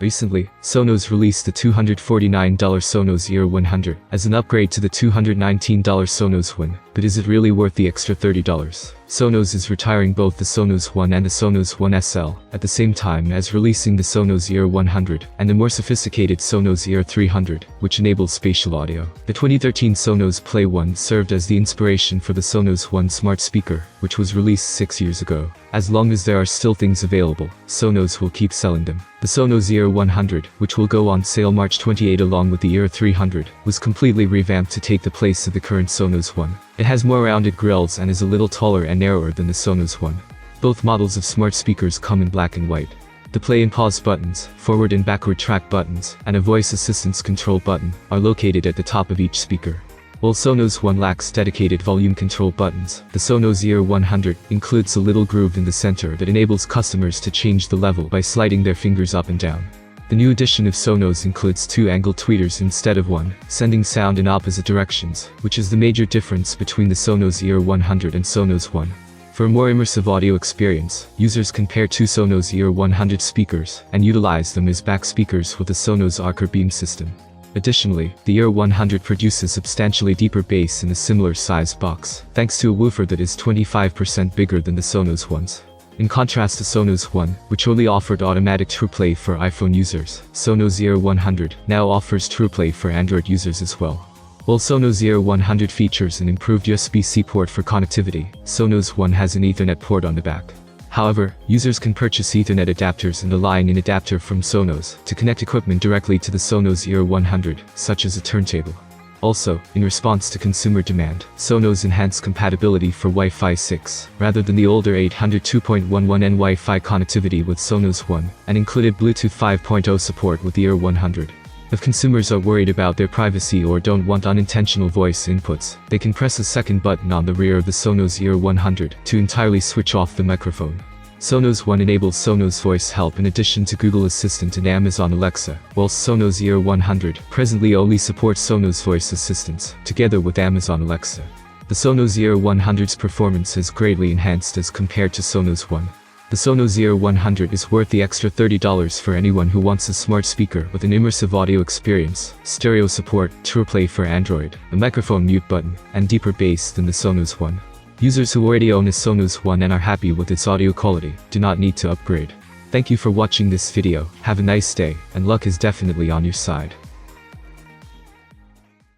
Recently, Sonos released the $249 Sonos Ear 100 as an upgrade to the $219 Sonos One, but is it really worth the extra $30? Sonos is retiring both the Sonos One and the Sonos One SL, at the same time as releasing the Sonos Ear 100 and the more sophisticated Sonos Ear 300, which enables spatial audio. The 2013 Sonos Play One served as the inspiration for the Sonos One smart speaker, which was released 6 years ago. As long as there are still things available, Sonos will keep selling them. The Sonos Ear 100, which will go on sale March 28 along with the Ear 300, was completely revamped to take the place of the current Sonos One. It has more rounded grills and is a little taller and narrower than the Sonos One. Both models of smart speakers come in black and white. The play and pause buttons, forward and backward track buttons, and a voice assistance control button are located at the top of each speaker. While Sonos One lacks dedicated volume control buttons, the Sonos Ear 100 includes a little groove in the center that enables customers to change the level by sliding their fingers up and down. The new edition of Sonos includes 2 angle tweeters instead of one, sending sound in opposite directions, which is the major difference between the Sonos Ear 100 and Sonos One. For a more immersive audio experience, users can pair 2 Sonos Ear 100 speakers and utilize them as back speakers with the Sonos Archer Beam system. Additionally, the Ear 100 produces substantially deeper bass in a similar sized box, thanks to a woofer that is 25% bigger than the Sonos ones. In contrast to Sonos One, which only offered automatic TruePlay for iPhone users, Sonos Ear 100 now offers TruePlay for Android users as well. While Sonos Ear 100 features an improved USB-C port for connectivity, Sonos One has an Ethernet port on the back. However, users can purchase Ethernet adapters and a line-in adapter from Sonos to connect equipment directly to the Sonos Ear 100, such as a turntable. Also, in response to consumer demand, Sonos enhanced compatibility for Wi-Fi 6, rather than the older 802.11n Wi-Fi connectivity with Sonos One, and included Bluetooth 5.0 support with the Ear 100. If consumers are worried about their privacy or don't want unintentional voice inputs, they can press a second button on the rear of the Sonos Ear 100 to entirely switch off the microphone. Sonos One enables Sonos Voice Help in addition to Google Assistant and Amazon Alexa, whilst Sonos Ear 100 presently only supports Sonos Voice Assistants, together with Amazon Alexa. The Sonos Ear 100's performance is greatly enhanced as compared to Sonos One. The Sonos Ear 100 is worth the extra $30 for anyone who wants a smart speaker with an immersive audio experience, stereo support, TruePlay for Android, a microphone mute button, and deeper bass than the Sonos One. Users who already own a Sonos One and are happy with its audio quality do not need to upgrade. Thank you for watching this video, have a nice day, and luck is definitely on your side.